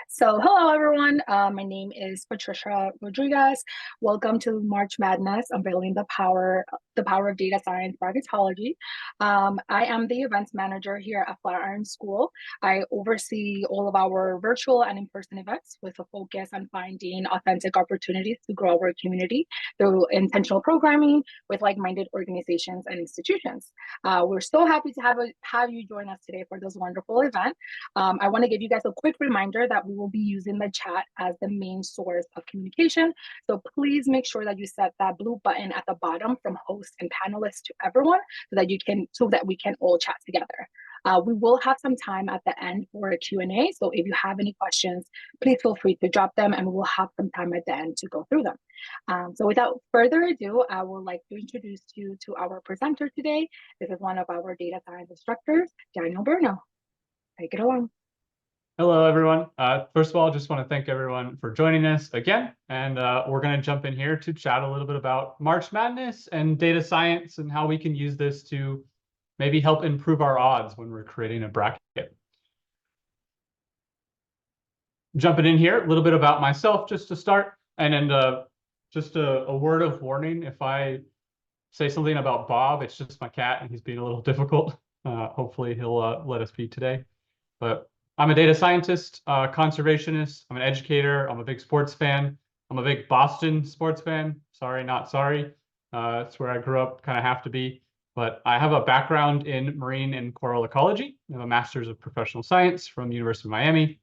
So, hello everyone. My name is Patricia Rodriguez. Welcome to March Madness, Unveiling the power of data science bracketology. I am the events manager here at Flatiron School. I oversee all of our virtual and in-person events with a focus on finding authentic opportunities to grow our community through intentional programming with like-minded organizations and institutions. We're so happy to have you join us today for this wonderful event. I want to give you guys a quick reminder that we will be using the chat as the main source of communication. So please make sure that you set that blue button at the bottom from host and panelists to everyone so that we can all chat together. We will have some time at the end for a Q&A. So if you have any questions, please feel free to drop them and we will have some time at the end to go through them. So without further ado, I would like to introduce you to our presenter today. This is one of our data science instructors, Daniel Burno. Take it along. Hello, everyone. First of all, just want to thank everyone for joining us again. And we're going to jump in here to chat a little bit about March Madness and data science and how we can use this to maybe help improve our odds when we're creating a bracket. Jumping in here, a little bit about myself just to start. And then just a word of warning, if I say something about Bob, it's just my cat and he's being a little difficult. Hopefully he'll let us be today. But I'm a data scientist, conservationist. I'm an educator. I'm a big sports fan. I'm a big Boston sports fan. Sorry, not sorry. It's where I grew up, kind of have to be. But I have a background in marine and coral ecology. I have a master's of professional science from the University of Miami.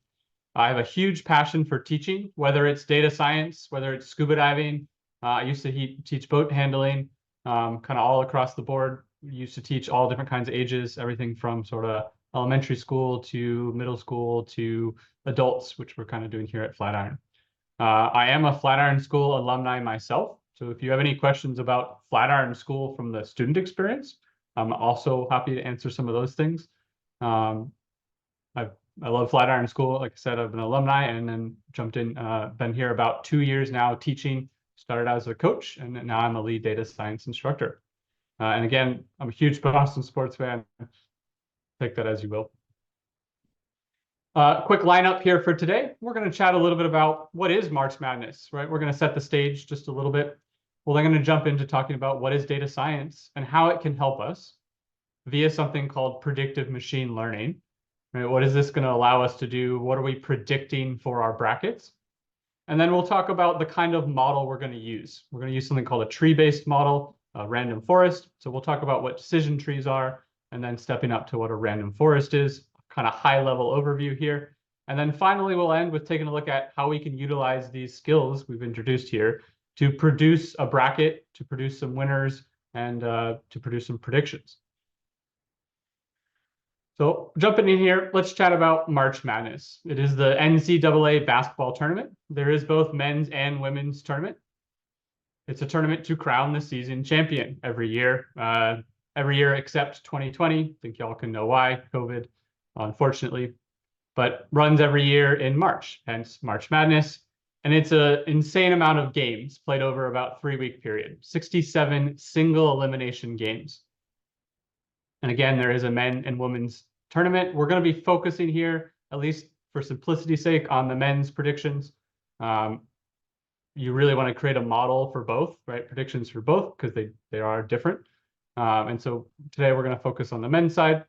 I have a huge passion for teaching, whether it's data science, whether it's scuba diving. I used to teach boat handling, kind of all across the board. We used to teach all different kinds of ages, everything from sort of elementary school to middle school to adults, which we're kind of doing here at Flatiron. I am a Flatiron School alumni myself. So if you have any questions about Flatiron School from the student experience, I'm also happy to answer some of those things. I love Flatiron School. Like I said, I've been an alumni and then jumped in, been here about 2 years now teaching, started as a coach, and now I'm a lead data science instructor. And again, I'm a huge Boston sports fan. Take that as you will. Quick lineup here for today. We're going to chat a little bit about what is March Madness, right? We're going to set the stage just a little bit. Well, then going to jump into talking about what is data science and how it can help us via something called predictive machine learning. Right? What is this going to allow us to do? What are we predicting for our brackets? And then we'll talk about the kind of model we're going to use. We're going to use something called a tree-based model, a random forest. So we'll talk about what decision trees are, and then stepping up to what a random forest is, kind of high-level overview here. And then finally, we'll end with taking a look at how we can utilize these skills we've introduced here to produce a bracket, to produce some winners, and to produce some predictions. So jumping in here, let's chat about March Madness. It is the NCAA basketball tournament. There is both men's and women's tournament. It's a tournament to crown the season champion every year except 2020. I think y'all can know why, COVID, unfortunately, but runs every year in March, hence March Madness. And it's an insane amount of games played over about 3-week period, 67 single elimination games. And again, there is a men and women's tournament. We're going to be focusing here, at least for simplicity's sake, on the men's predictions. You really want to create a model for both, right? Predictions for both, because they are different. And so today we're going to focus on the men's side.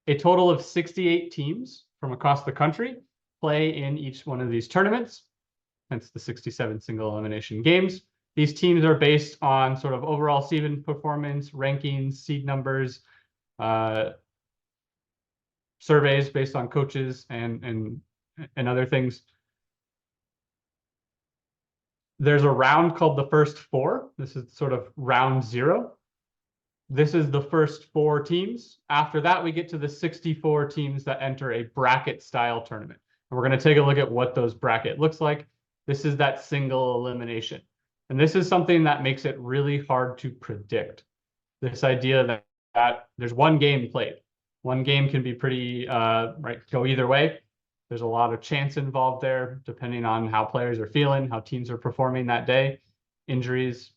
A total of 68 teams from across the country play in each one of these tournaments, hence the 67 single elimination games. These teams are based on sort of overall season performance, rankings, seed numbers, surveys based on coaches and other things. There's a round called the first four. This is sort of round 0. This is the first 4 teams. After that, we get to the 64 teams that enter a bracket style tournament. And we're going to take a look at what those bracket looks like. This is that single elimination. And this is something that makes it really hard to predict. This idea that there's one game played. One game can be pretty, go either way. There's a lot of chance involved there, depending on how players are feeling, how teams are performing that day, injuries,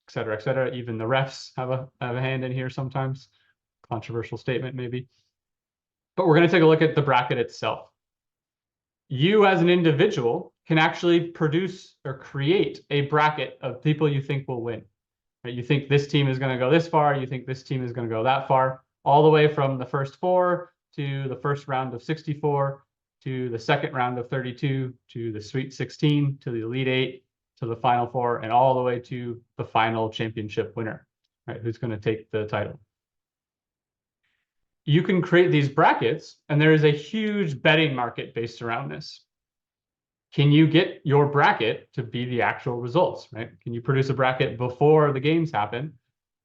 et cetera, et cetera. Even the refs have a hand in here sometimes. Controversial statement, maybe. But we're going to take a look at the bracket itself. you as an individual can actually produce or create a bracket of people you think will win. Right? You think this team is going to go this far, you think this team is going to go that far, all the way from the first four to the first round of 64 to the second round of 32 to the Sweet 16 to the Elite Eight to the Final Four and all the way to the final championship winner, right? Who's going to take the title. You can create these brackets, and there is a huge betting market based around this. Can you get your bracket to be the actual results, right? Can you produce a bracket before the games happen,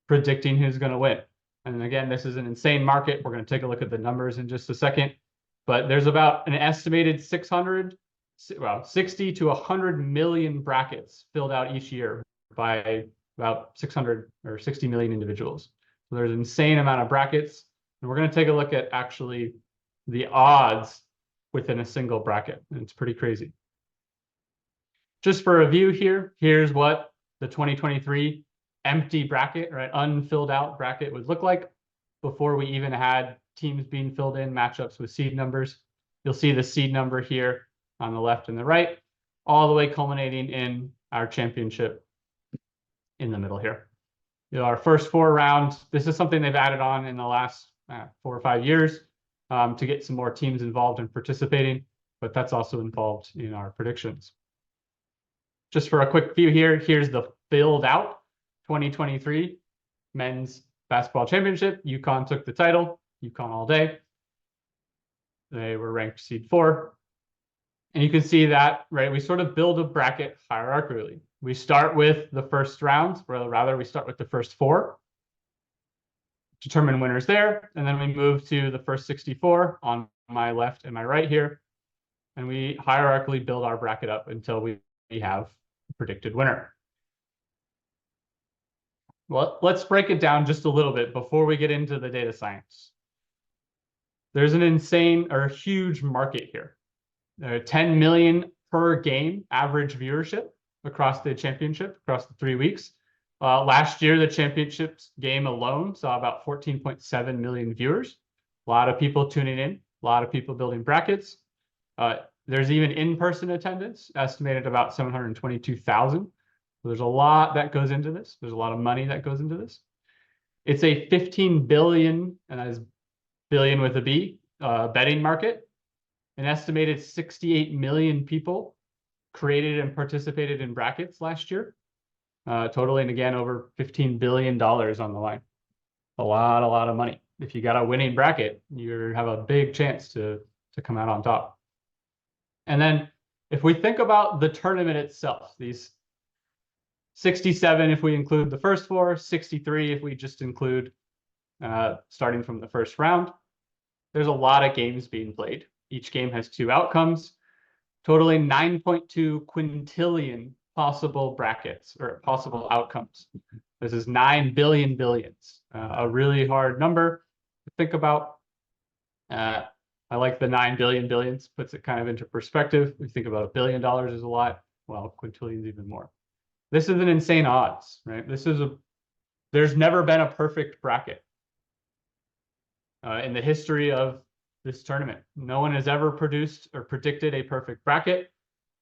predicting who's going to win? And again, this is an insane market. We're going to take a look at the numbers in just a second, but there's about an estimated 60 to 100 million brackets filled out each year by about 600 or 60 million individuals. So there's an insane amount of brackets. And we're going to take a look at actually the odds within a single bracket. And it's pretty crazy. Just for a view here, here's what the 2023 empty bracket, right, unfilled out bracket would look like before we even had teams being filled in, matchups with seed numbers. You'll see the seed number here on the left and the right, all the way culminating in our championship in the middle here. Our first four rounds, this is something they've added on in the last 4 or 5 years to get some more teams involved in participating, but that's also involved in our predictions. Just for a quick view here, here's the filled out 2023 men's basketball championship. UConn took the title, UConn all day. They were ranked seed 4. And you can see that, right, we sort of build a bracket hierarchically. We start with the first round, or rather we start with the first 4, determine winners there, and then we move to the first 64 on my left and my right here, and we hierarchically build our bracket up until we have a predicted winner. Well, let's break it down just a little bit before we get into the data science. There's an insane or huge market here. 10 million per game average viewership across the championship, across the 3 weeks. Last year, the championships game alone saw about 14.7 million viewers. A lot of people tuning in, a lot of people building brackets. There's even in-person attendance, estimated about 722,000. So there's a lot that goes into this. There's a lot of money that goes into this. It's a 15 billion, and that is billion with a B, betting market. An estimated 68 million people created and participated in brackets last year, totaling again over $15 billion on the line. A lot of money. If you got a winning bracket, you have a big chance to come out on top. And then if we think about the tournament itself, these 67 if we include the first 4, 63 if we just include starting from the first round, there's a lot of games being played. Each game has 2 outcomes, totaling 9.2 quintillion possible brackets or possible outcomes. This is 9 billion billions, a really hard number to think about. I like the 9 billion billions, puts it kind of into perspective. We think about $1 billion is a lot. Well, quintillions even more. This is an insane odds, right? There's never been a perfect bracket in the history of this tournament. No one has ever produced or predicted a perfect bracket.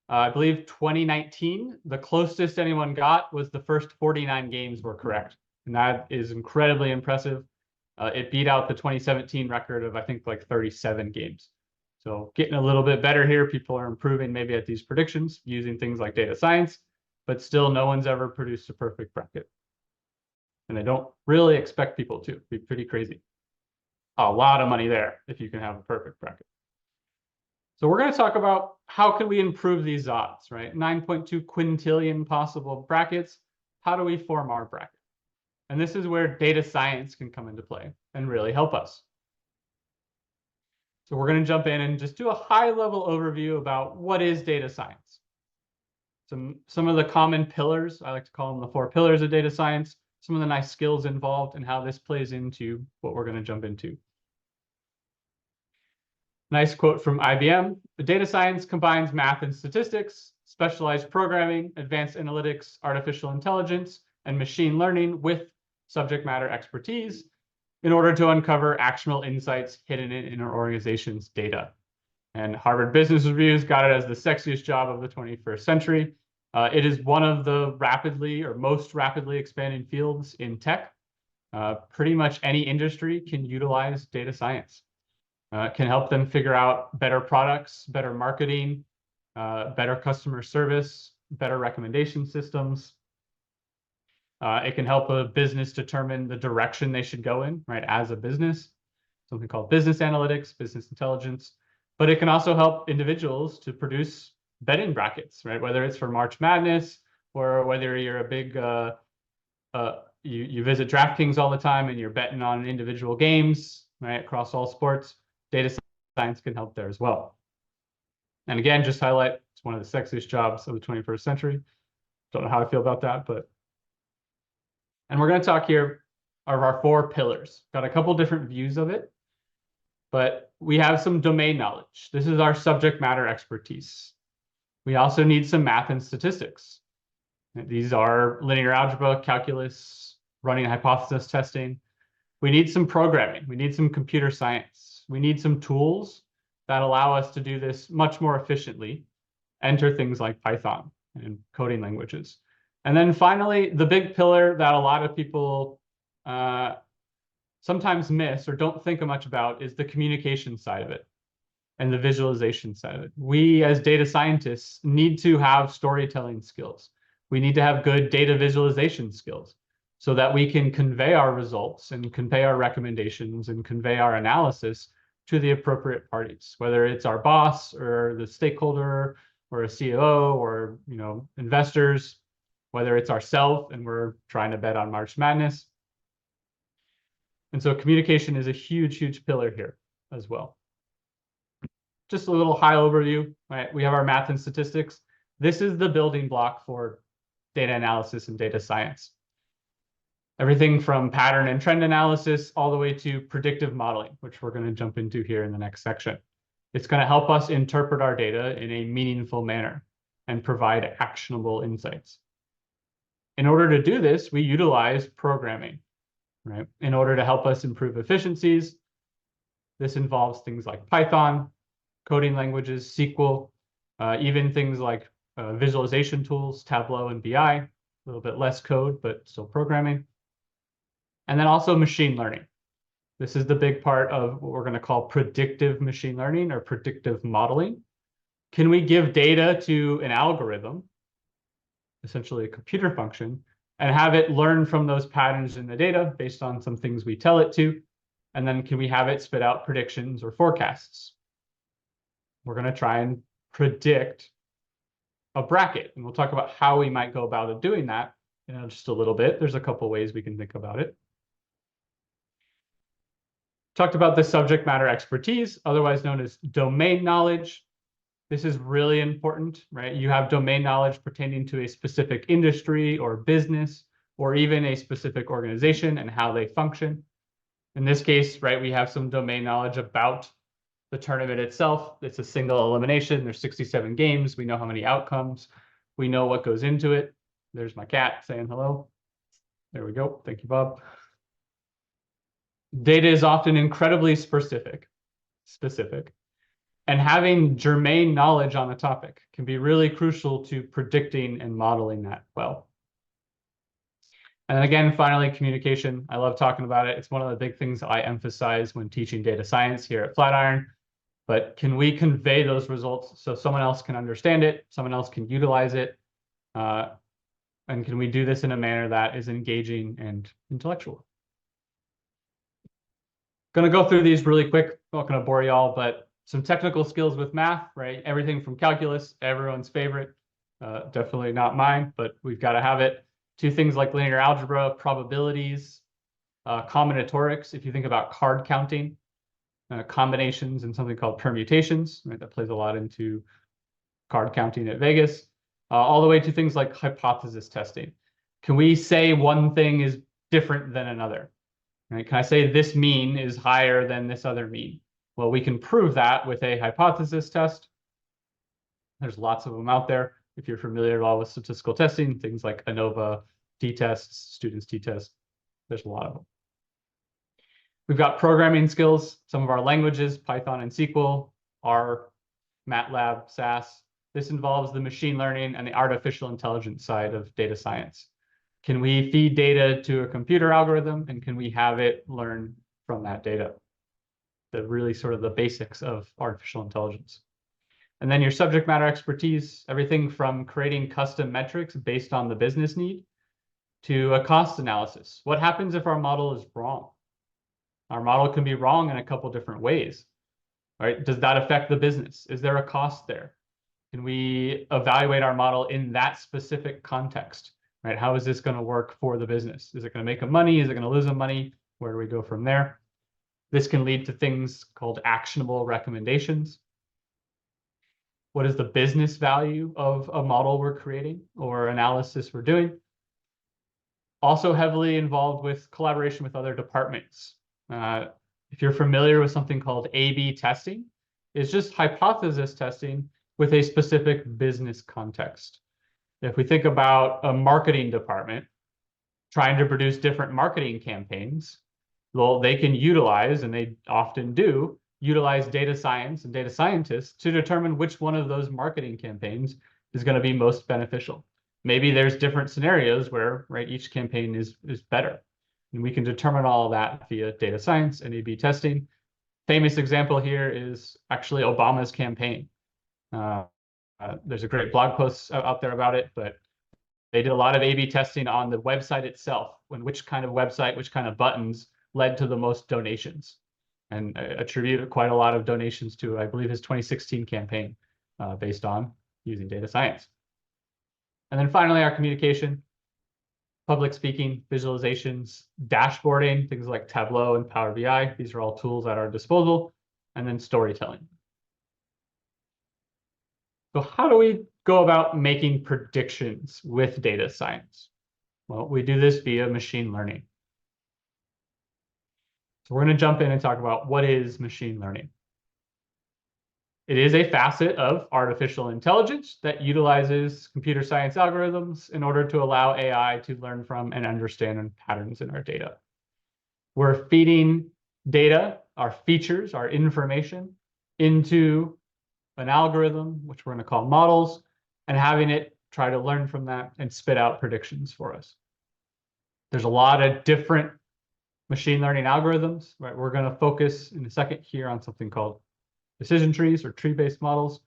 I believe 2019, the closest anyone got was the first 49 games were correct. And that is incredibly impressive. It beat out the 2017 record of, I think, like 37 games. So getting a little bit better here. People are improving maybe at these predictions using things like data science, but still no one's ever produced a perfect bracket. And they don't really expect people to. It'd be pretty crazy. A lot of money there if you can have a perfect bracket. So we're going to talk about how can we improve these odds, right? 9.2 quintillion possible brackets. How do we form our bracket? And this is where data science can come into play and really help us. So we're going to jump in and just do a high-level overview about what is data science. Some of the common pillars, I like to call them the 4 pillars of data science, some of the nice skills involved and how this plays into what we're going to jump into. Nice quote from IBM. The data science combines math and statistics, specialized programming, advanced analytics, artificial intelligence, and machine learning with subject matter expertise in order to uncover actionable insights hidden in an organization's data. And Harvard Business Review's got it as the sexiest job of the 21st century. It is one of the rapidly or most rapidly expanding fields in tech. Pretty much any industry can utilize data science. It can help them figure out better products, better marketing, better customer service, better recommendation systems. It can help a business determine the direction they should go in, right, as a business, something called business analytics, business intelligence. But it can also help individuals to produce betting brackets, right, whether it's for March Madness or whether you're a big, you visit DraftKings all the time and you're betting on individual games, right, across all sports. Data science can help there as well. And again, just highlight, it's one of the sexiest jobs of the 21st century. Don't know how I feel about that, but. And we're going to talk here of our 4 pillars. Got a couple different views of it, but we have some domain knowledge. This is our subject matter expertise. We also need some math and statistics. These are linear algebra, calculus, running hypothesis testing. We need some programming. We need some computer science. We need some tools that allow us to do this much more efficiently. Enter things like Python and coding languages. And then finally, the big pillar that a lot of people sometimes miss or don't think much about is the communication side of it and the visualization side of it. We, as data scientists, need to have storytelling skills. We need to have good data visualization skills so that we can convey our results and convey our recommendations and convey our analysis to the appropriate parties, whether it's our boss or the stakeholder or a COO or investors, whether it's ourselves and we're trying to bet on March Madness. And so communication is a huge, huge pillar here as well. Just a little high overview, right? We have our math and statistics. This is the building block for data analysis and data science. Everything from pattern and trend analysis all the way to predictive modeling, which we're going to jump into here in the next section. It's going to help us interpret our data in a meaningful manner and provide actionable insights. In order to do this, we utilize programming, right? In order to help us improve efficiencies, this involves things like Python, coding languages, SQL, even things like visualization tools, Tableau and BI, a little bit less code, but still programming. And then also machine learning. This is the big part of what we're going to call predictive machine learning or predictive modeling. Can we give data to an algorithm, essentially a computer function, and have it learn from those patterns in the data based on some things we tell it to? And then can we have it spit out predictions or forecasts? We're going to try and predict a bracket, and we'll talk about how we might go about doing that in just a little bit. There's a couple ways we can think about it. Talked about the subject matter expertise, otherwise known as domain knowledge. This is really important, right? You have domain knowledge pertaining to a specific industry or business, or even a specific organization and how they function. In this case, right, we have some domain knowledge about the tournament itself. It's a single elimination. There's 67 games. We know how many outcomes. We know what goes into it. There's my cat saying hello. There we go. Thank you, Bob. Data is often incredibly specific, and having germane knowledge on a topic can be really crucial to predicting and modeling that well. And then again, finally, communication. I love talking about it. It's one of the big things I emphasize when teaching data science here at Flatiron. But can we convey those results so someone else can understand it, someone else can utilize it, and can we do this in a manner that is engaging and intellectual? Going to go through these really quick. Not going to bore you all, but some technical skills with math, right? Everything from calculus, everyone's favorite. Definitely not mine, but we've got to have it. To things like linear algebra, probabilities, combinatorics. If you think about card counting, combinations and something called permutations, right? That plays a lot into card counting at Vegas, all the way to things like hypothesis testing. Can we say one thing is different than another? Right? Can I say this mean is higher than this other mean? Well, we can prove that with a hypothesis test. There's lots of them out there. If you're familiar at all with statistical testing, things like ANOVA, t-tests, students t-test, there's a lot of them. We've got programming skills. Some of our languages, Python and SQL, R, MATLAB, SAS. This involves the machine learning and the artificial intelligence side of data science. Can we feed data to a computer algorithm, and can we have it learn from that data? The really sort of the basics of artificial intelligence. And then your subject matter expertise, everything from creating custom metrics based on the business need to a cost analysis. What happens if our model is wrong? Our model can be wrong in a couple different ways, right? Does that affect the business? Is there a cost there? Can we evaluate our model in that specific context, right? How is this going to work for the business? Is it going to make them money? Is it going to lose them money? Where do we go from there? This can lead to things called actionable recommendations. What is the business value of a model we're creating or analysis we're doing? Also heavily involved with collaboration with other departments. If you're familiar with something called A/B testing, it's just hypothesis testing with a specific business context. If we think about a marketing department trying to produce different marketing campaigns, well, they can utilize, and they often do, utilize data science and data scientists to determine which one of those marketing campaigns is going to be most beneficial. Maybe there's different scenarios where, right, each campaign is better. And we can determine all of that via data science and A/B testing. Famous example here is actually Obama's campaign. There's a great blog post out there about it, but they did a lot of A/B testing on the website itself, when which kind of website, which kind of buttons led to the most donations, and attributed quite a lot of donations to, I believe, his 2016 campaign based on using data science. And then finally, our communication, public speaking, visualizations, dashboarding, things like Tableau and Power BI. These are all tools at our disposal. And then storytelling. So how do we go about making predictions with data science? Well, we do this via machine learning. So we're going to jump in and talk about what is machine learning. It is a facet of artificial intelligence that utilizes computer science algorithms in order to allow AI to learn from and understand patterns in our data. We're feeding data, our features, our information, into an algorithm, which we're going to call models, and having it try to learn from that and spit out predictions for us. There's a lot of different machine learning algorithms, right? We're going to focus in a second here on something called decision trees or tree-based models.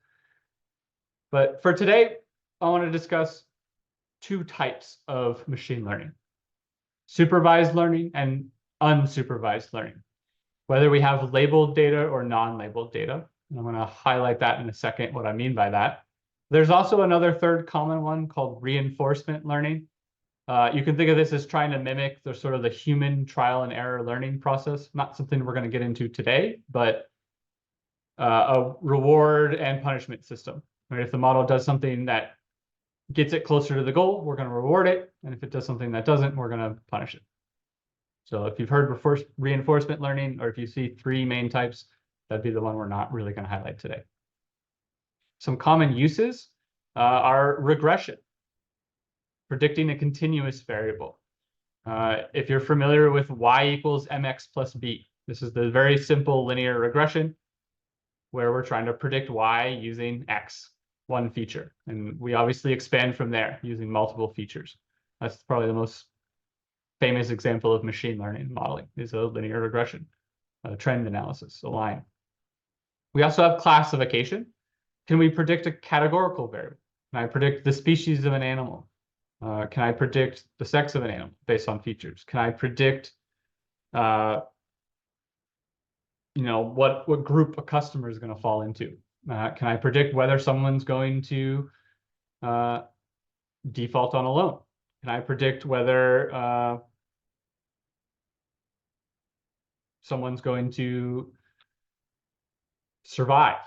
But for today, I want to discuss two types of machine learning: supervised learning and unsupervised learning, whether we have labeled data or non-labeled data. And I'm going to highlight that in a second, what I mean by that. There's also another third common one called reinforcement learning. You can think of this as trying to mimic the sort of the human trial and error learning process. Not something we're going to get into today, but a reward and punishment system. Right? If the model does something that gets it closer to the goal, we're going to reward it. And if it does something that doesn't, we're going to punish it. So if you've heard before reinforcement learning, or if you see three main types, that'd be the one we're not really going to highlight today. Some common uses are regression, predicting a continuous variable. If you're familiar with y equals mx plus b, this is the very simple linear regression where we're trying to predict y using x, one feature. And we obviously expand from there using multiple features. That's probably the most famous example of machine learning modeling, is a linear regression, a trend analysis, a line. We also have classification. Can we predict a categorical variable? Can I predict the species of an animal? Can I predict the sex of an animal based on features? Can I predict, what group a customer is going to fall into? Can I predict whether someone's going to default on a loan? Can I predict whether someone's going to survive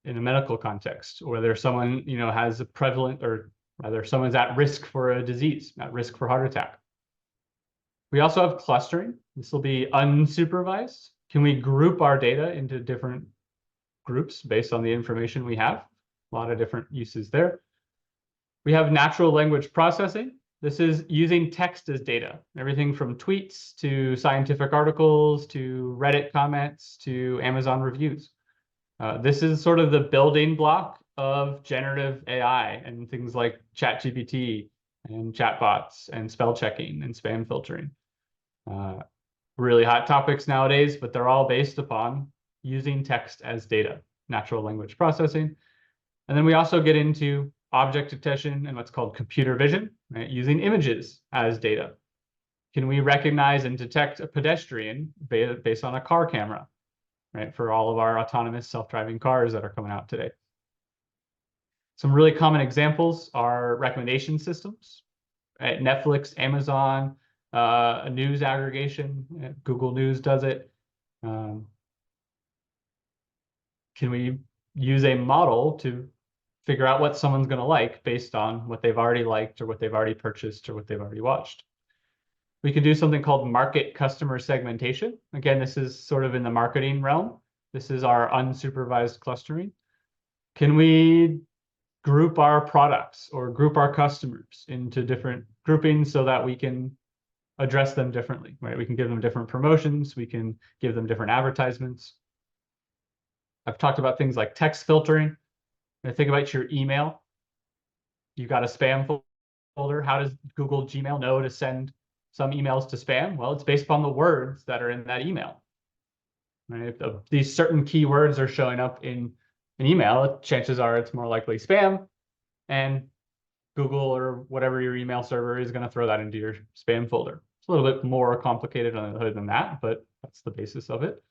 in a medical context, or whether someone has a prevalent, or rather someone's at risk for a disease, at risk for heart attack? We also have clustering. This will be unsupervised. Can we group our data into different groups based on the information we have? A lot of different uses there. We have natural language processing. This is using text as data, everything from tweets to scientific articles to Reddit comments to Amazon reviews. This is sort of the building block of generative AI and things like ChatGPT and chatbots and spell checking and spam filtering. Really hot topics nowadays, but they're all based upon using text as data, natural language processing. And then we also get into object detection and what's called computer vision, right? Using images as data. Can we recognize and detect a pedestrian based on a car camera, right? For all of our autonomous self-driving cars that are coming out today. Some really common examples are recommendation systems, right? Netflix, Amazon, a news aggregation, Google News does it. Can we use a model to figure out what someone's going to like based on what they've already liked or what they've already purchased or what they've already watched? We can do something called market customer segmentation. Again, this is sort of in the marketing realm. This is our unsupervised clustering. Can we group our products or group our customers into different groupings so that we can address them differently, right? We can give them different promotions. We can give them different advertisements. I've talked about things like text filtering. Think about your email. You've got a spam folder. How does Google Gmail know to send some emails to spam? Well, it's based upon the words that are in that email. Right? If these certain keywords are showing up in an email, chances are it's more likely spam, and Google or whatever your email server is going to throw that into your spam folder. It's a little bit more complicated on the hood than that, but that's the basis of it.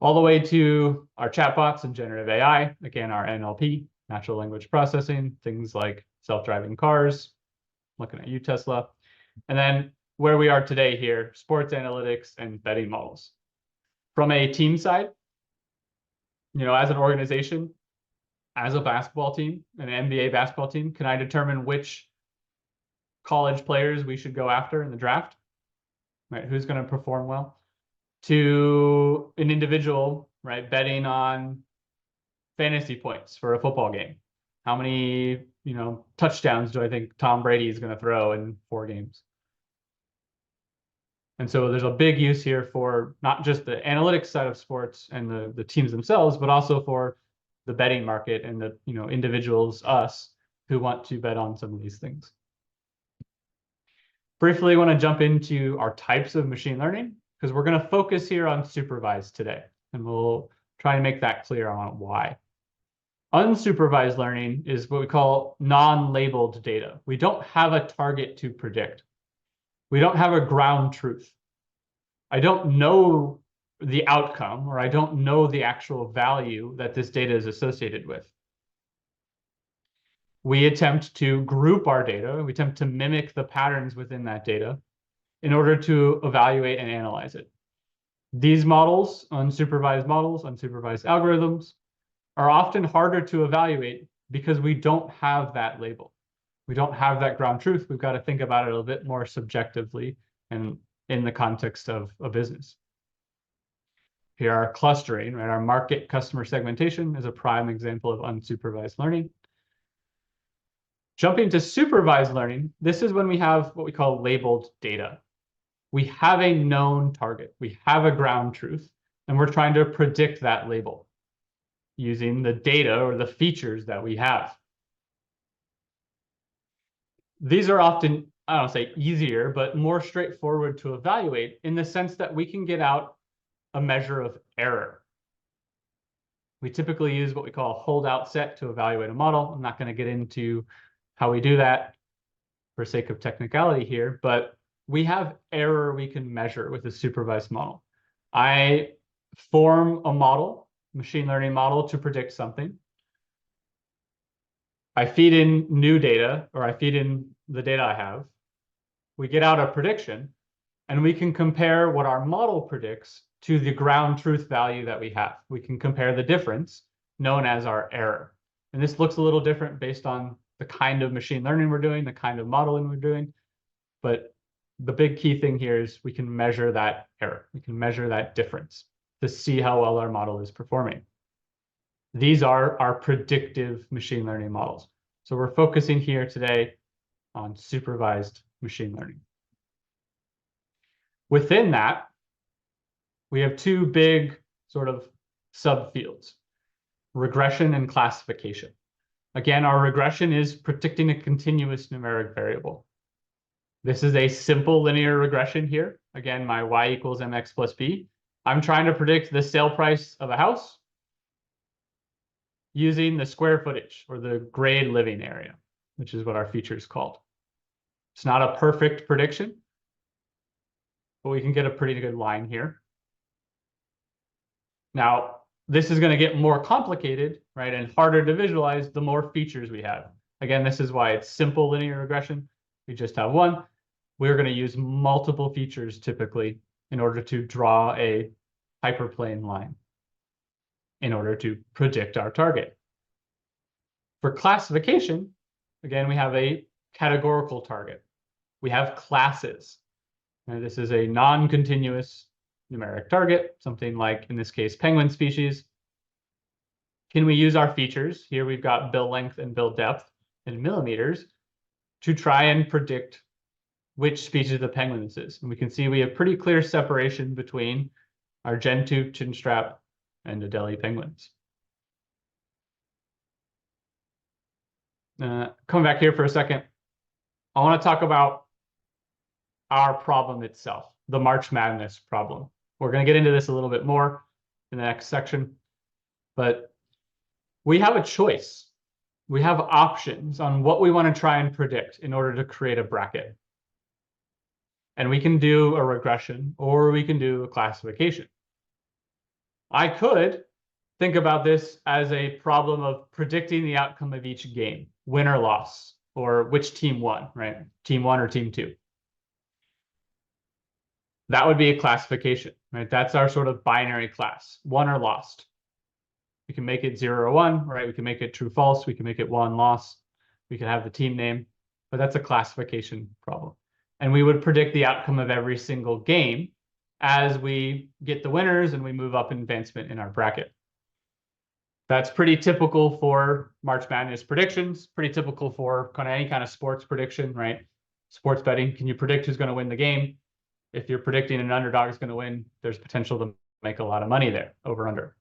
All the way to our chatbots and generative AI, again, our NLP, natural language processing, things like self-driving cars, looking at you, Tesla. And then where we are today here, sports analytics and betting models. From a team side, as an organization, as a basketball team, an NBA basketball team, can I determine which college players we should go after in the draft? Right, who's going to perform well? To an individual, right, betting on fantasy points for a football game. How many, touchdowns do I think Tom Brady is going to throw in 4 games? And so there's a big use here for not just the analytics side of sports and the teams themselves, but also for the betting market and the individuals, us, who want to bet on some of these things. Briefly, I want to jump into our types of machine learning, because we're going to focus here on supervised today, and we'll try and make that clear on why. Unsupervised learning is what we call non-labeled data. We don't have a target to predict. We don't have a ground truth. I don't know the outcome, or I don't know the actual value that this data is associated with. We attempt to group our data. We attempt to mimic the patterns within that data in order to evaluate and analyze it. These models, unsupervised algorithms, are often harder to evaluate because we don't have that label. We don't have that ground truth. We've got to think about it a little bit more subjectively and in the context of a business. Here, our clustering, right? Our market customer segmentation is a prime example of unsupervised learning. Jumping to supervised learning, this is when we have what we call labeled data. We have a known target. We have a ground truth, and we're trying to predict that label using the data or the features that we have. These are often, I don't say easier, but more straightforward to evaluate in the sense that we can get out a measure of error. We typically use what we call a holdout set to evaluate a model. I'm not going to get into how we do that for sake of technicality here, but we have error we can measure with a supervised model. I form a model, machine learning model, to predict something. I feed in new data, or I feed in the data I have. We get out a prediction, and we can compare what our model predicts to the ground truth value that we have. We can compare the difference, known as our error. And this looks a little different based on the kind of machine learning we're doing, the kind of modeling we're doing. But the big key thing here is we can measure that error. We can measure that difference to see how well our model is performing. These are our predictive machine learning models. So we're focusing here today on supervised machine learning. Within that, we have 2 big sort of subfields. regression and classification. Again, our regression is predicting a continuous numeric variable. This is a simple linear regression here. Again, my y equals mx plus b. I'm trying to predict the sale price of a house using the square footage or the grade living area, which is what our feature is called. It's not a perfect prediction, but we can get a pretty good line here. Now, this is going to get more complicated, right, and harder to visualize the more features we have. Again, this is why it's simple linear regression. We just have one. We're going to use multiple features typically in order to draw a hyperplane line in order to predict our target. For classification, again, we have a categorical target. We have classes. And this is a non-continuous numeric target, something like, in this case, penguin species. Can we use our features? Here we've got bill length and bill depth in millimeters to try and predict which species of penguin this is. And we can see we have pretty clear separation between our gentooth chinstrap and Adelie penguins. Coming back here for a second, I want to talk about our problem itself, the March Madness problem. We're going to get into this a little bit more in the next section, but we have a choice. We have options on what we want to try and predict in order to create a bracket. And we can do a regression or we can do a classification. I could think about this as a problem of predicting the outcome of each game, win or loss, or which team won, right? Team one or team two. That would be a classification, right? That's our sort of binary class, won or lost. We can make it 0 or 1, right? We can make it true, false. We can make it won, loss. We can have the team name, but that's a classification problem. And we would predict the outcome of every single game as we get the winners and we move up in advancement in our bracket. That's pretty typical for March Madness predictions, pretty typical for kind of any kind of sports prediction, right? Sports betting, can you predict who's going to win the game? If you're predicting an underdog is going to win, there's potential to make a lot of money there, over under.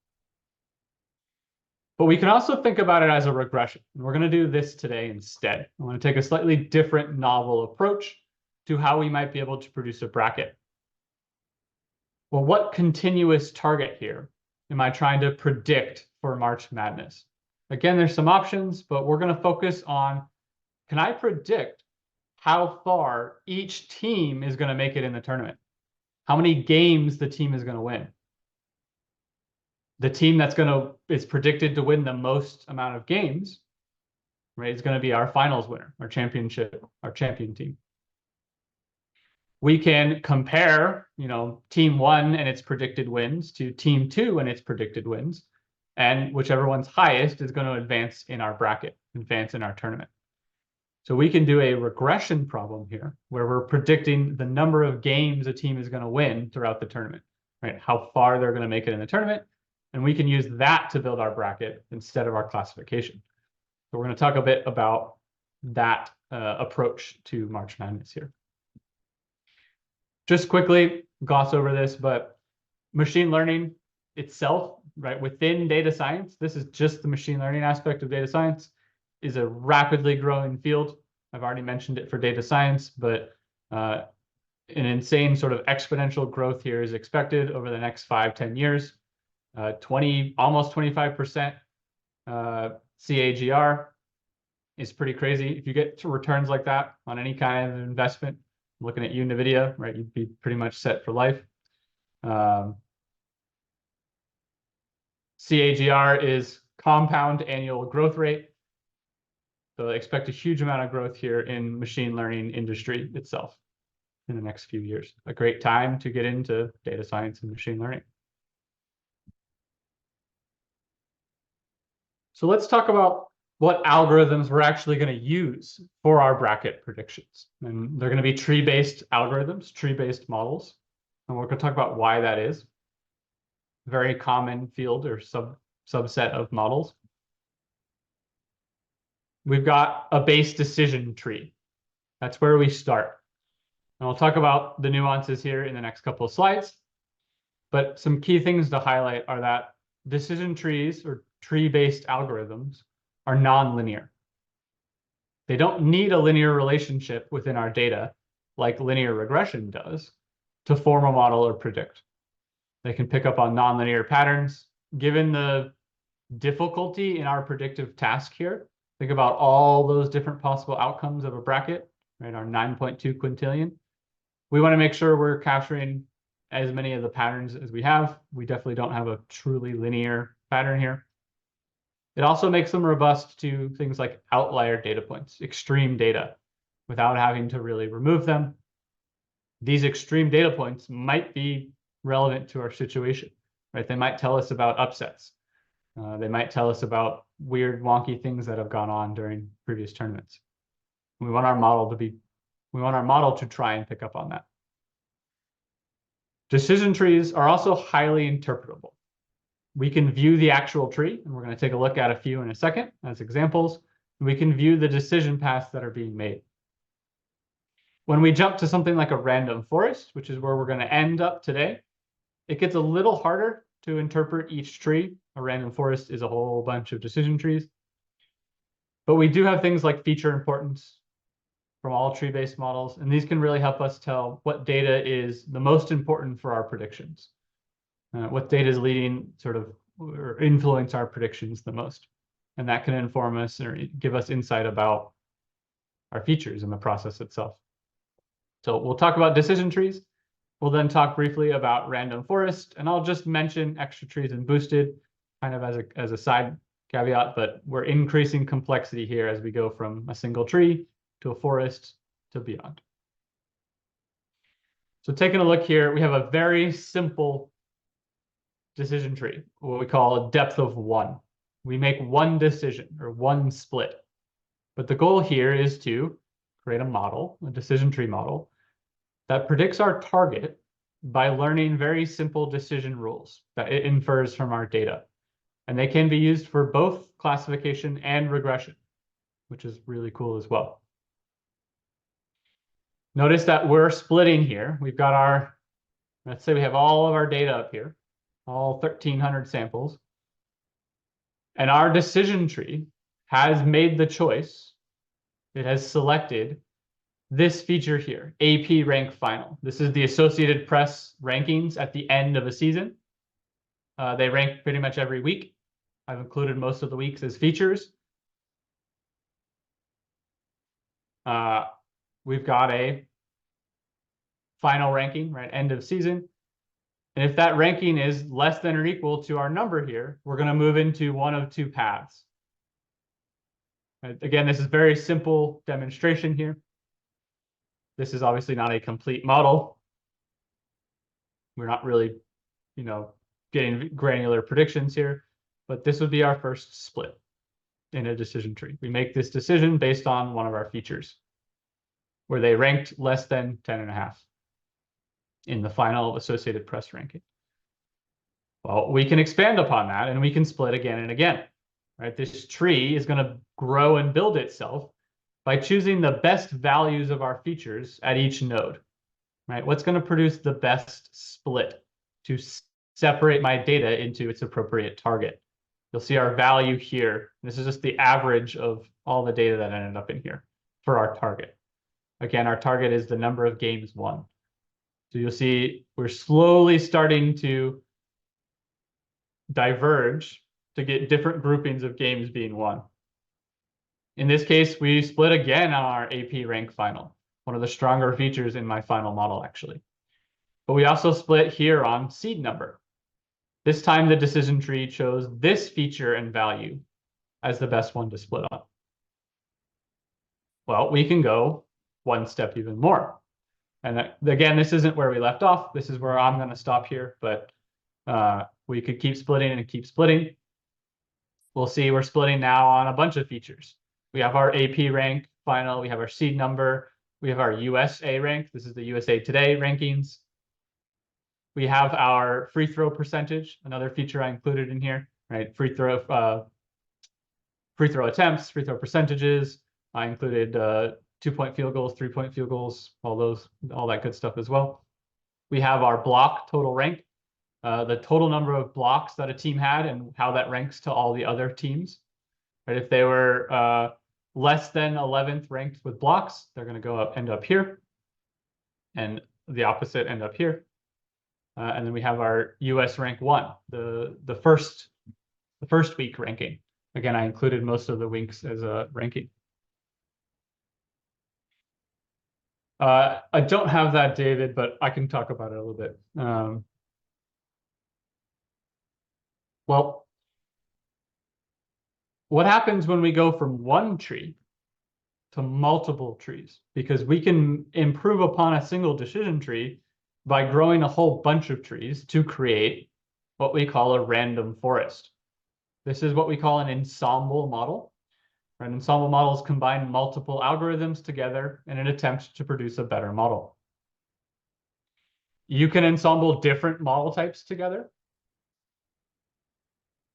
But we can also think about it as a regression. And we're going to do this today instead. I want to take a slightly different novel approach to how we might be able to produce a bracket. Well, what continuous target here am I trying to predict for March Madness? Again, there's some options, but we're going to focus on, can I predict how far each team is going to make it in the tournament? How many games the team is going to win? The team is predicted to win the most amount of games, right, is going to be our finals winner, our champion team. We can compare, team one and its predicted wins to team two and its predicted wins, and whichever one's highest is going to advance in our bracket, advance in our tournament. So we can do a regression problem here where we're predicting the number of games a team is going to win throughout the tournament, right? How far they're going to make it in the tournament. And we can use that to build our bracket instead of our classification. So we're going to talk a bit about that approach to March Madness here. Just quickly gloss over this, but machine learning itself, right, within data science, this is just the machine learning aspect of data science, is a rapidly growing field. I've already mentioned it for data science, but an insane sort of exponential growth here is expected over the next 5-10 years. Almost 25% CAGR is pretty crazy. If you get to returns like that on any kind of investment, looking at you, NVIDIA, right, you'd be pretty much set for life. CAGR is compound annual growth rate. So expect a huge amount of growth here in machine learning industry itself in the next few years. A great time to get into data science and machine learning. So let's talk about what algorithms we're actually going to use for our bracket predictions. And they're going to be tree-based algorithms, tree-based models. And we're going to talk about why that is. Very common field or subset of models. We've got a base decision tree. That's where we start. And I'll talk about the nuances here in the next couple of slides. But some key things to highlight are that decision trees or tree-based algorithms are nonlinear. They don't need a linear relationship within our data like linear regression does to form a model or predict. They can pick up on nonlinear patterns. Given the difficulty in our predictive task here, think about all those different possible outcomes of a bracket, right? Our 9.2 quintillion. We want to make sure we're capturing as many of the patterns as we have. We definitely don't have a truly linear pattern here. It also makes them robust to things like outlier data points, extreme data, without having to really remove them. These extreme data points might be relevant to our situation, right? They might tell us about upsets. They might tell us about weird, wonky things that have gone on during previous tournaments. We want our model to try and pick up on that. Decision trees are also highly interpretable. We can view the actual tree, and we're going to take a look at a few in a second as examples. We can view the decision paths that are being made. When we jump to something like a random forest, which is where we're going to end up today, it gets a little harder to interpret each tree. A random forest is a whole bunch of decision trees. But we do have things like feature importance from all tree-based models, and these can really help us tell what data is the most important for our predictions. What data is leading sort of or influence our predictions the most. And that can inform us or give us insight about our features in the process itself. So we'll talk about decision trees. We'll then talk briefly about random forest, and I'll just mention extra trees and boosted kind of as a side caveat, but we're increasing complexity here as we go from a single tree to a forest to beyond. So taking a look here, we have a very simple decision tree, what we call a depth of one. We make one decision or one split. But the goal here is to create a model, a decision tree model, that predicts our target by learning very simple decision rules that it infers from our data. And they can be used for both classification and regression, which is really cool as well. Notice that we're splitting here. We've got our, let's say we have all of our data up here, all 1,300 samples. And our decision tree has made the choice. It has selected this feature here, AP Rank Final. This is the Associated Press rankings at the end of a season. They rank pretty much every week. I've included most of the weeks as features. We've got a final ranking, right, end of season. And if that ranking is less than or equal to our number here, we're going to move into one of two paths. Right? Again, this is very simple demonstration here. This is obviously not a complete model. We're not really, getting granular predictions here, but this would be our first split in a decision tree. We make this decision based on one of our features where they ranked less than 10.5 in the final Associated Press ranking. Well, we can expand upon that and we can split again and again, right? This tree is going to grow and build itself by choosing the best values of our features at each node, right? What's going to produce the best split to separate my data into its appropriate target? You'll see our value here. This is just the average of all the data that ended up in here for our target. Again, our target is the number of games won. So you'll see we're slowly starting to diverge to get different groupings of games being won. In this case, we split again on our AP Rank Final, one of the stronger features in my final model, actually. But we also split here on seed number. This time, the decision tree chose this feature and value as the best one to split on. Well, we can go one step even more. And again, this isn't where we left off. This is where I'm going to stop here, but we could keep splitting and keep splitting. We'll see we're splitting now on a bunch of features. We have our AP rank final, we have our seed number, we have our USA rank. This is the USA Today rankings. We have our free throw percentage, another feature I included in here, right? Free throw attempts, free throw percentages. I included 2-point field goals, 3-point field goals, all that good stuff as well. We have our block total rank. the total number of blocks that a team had and how that ranks to all the other teams. Right? If they were less than 11th ranked with blocks, they're going to go up, end up here, and the opposite end up here. And then we have our US rank 1, the first week ranking. Again, I included most of the weeks as a ranking. I don't have that, David, but I can talk about it a little bit. Well, what happens when we go from one tree to multiple trees? Because we can improve upon a single decision tree by growing a whole bunch of trees to create what we call a random forest. This is what we call an ensemble model. Right? Ensemble models combine multiple algorithms together in an attempt to produce a better model. You can ensemble different model types together.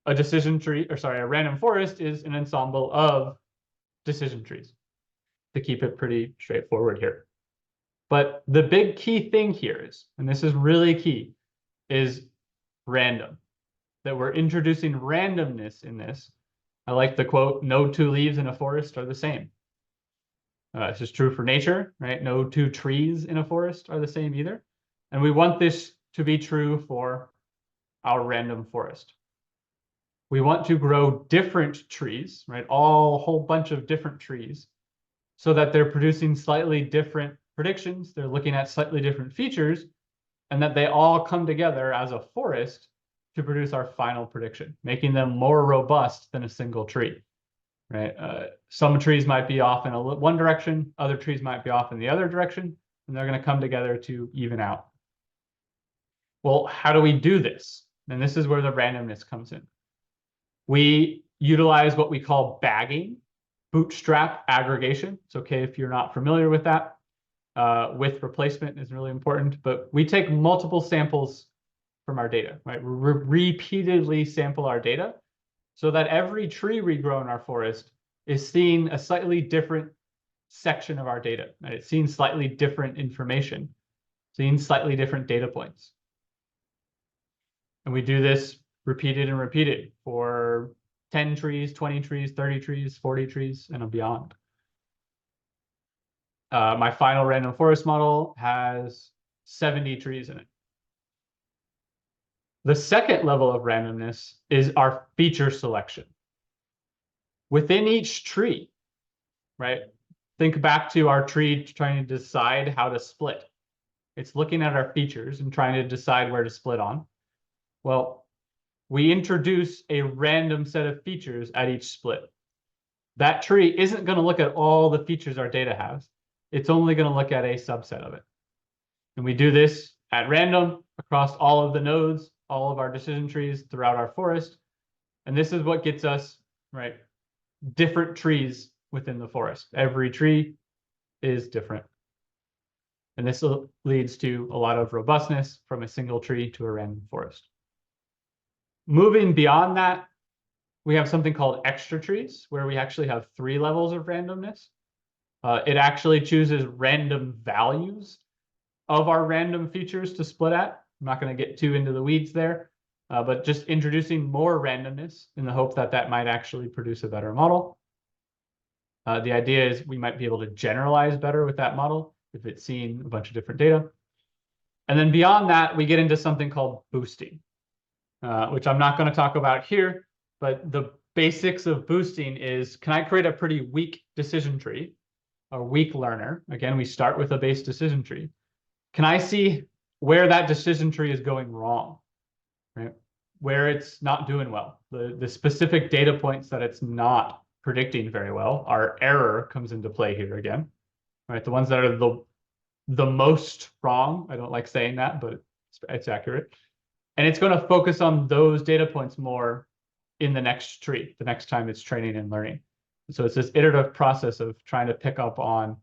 A decision tree, or sorry, a random forest is an ensemble of decision trees, to keep it pretty straightforward here. But the big key thing here is, and this is really key, is random. That we're introducing randomness in this. I like the quote, no two leaves in a forest are the same. This is true for nature, right? No two trees in a forest are the same either. And we want this to be true for our random forest. We want to grow different trees, right? A whole bunch of different trees, so that they're producing slightly different predictions. They're looking at slightly different features, and that they all come together as a forest to produce our final prediction, making them more robust than a single tree, right? Some trees might be off in one direction, other trees might be off in the other direction, and they're going to come together to even out. Well, how do we do this? And this is where the randomness comes in. We utilize what we call bagging, bootstrap aggregation. It's okay if you're not familiar with that. With replacement is really important, but we take multiple samples from our data, right? We repeatedly sample our data so that every tree we grow in our forest is seeing a slightly different section of our data, right? It's seeing slightly different information, seeing slightly different data points. And we do this repeated and repeated for 10 trees, 20 trees, 30 trees, 40 trees, and beyond. My final random forest model has 70 trees in it. The second level of randomness is our feature selection. Within each tree, right? Think back to our tree trying to decide how to split. It's looking at our features and trying to decide where to split on. Well, we introduce a random set of features at each split. That tree isn't going to look at all the features our data has. It's only going to look at a subset of it. And we do this at random across all of the nodes, all of our decision trees throughout our forest. And this is what gets us, right, different trees within the forest. Every tree is different. And this leads to a lot of robustness from a single tree to a random forest. Moving beyond that, we have something called extra trees, where we actually have 3 levels of randomness. It actually chooses random values of our random features to split at. I'm not going to get too into the weeds there, but just introducing more randomness in the hope that that might actually produce a better model. The idea is we might be able to generalize better with that model if it's seeing a bunch of different data. And then beyond that, we get into something called boosting, which I'm not going to talk about here, but the basics of boosting is, can I create a pretty weak decision tree, a weak learner? Again, we start with a base decision tree. Can I see where that decision tree is going wrong, right? Where it's not doing well, the specific data points that it's not predicting very well. Our error comes into play here again, right? The ones that are the most wrong. I don't like saying that, but it's accurate. And it's going to focus on those data points more in the next tree, the next time it's training and learning. So it's this iterative process of trying to pick up on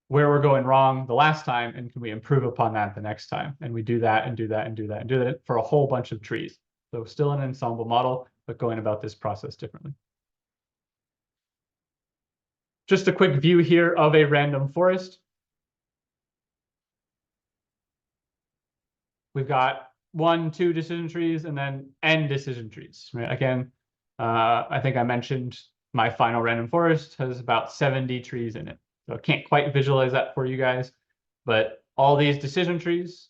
where we're going wrong the last time, and can we improve upon that the next time? And we do that and do that and do that and do that for a whole bunch of trees. So still an ensemble model, but going about this process differently. Just a quick view here of a random forest. We've got 1, 2 decision trees, and then n decision trees, right? Again, I think I mentioned my final random forest has about 70 trees in it. So I can't quite visualize that for you guys, but all these decision trees,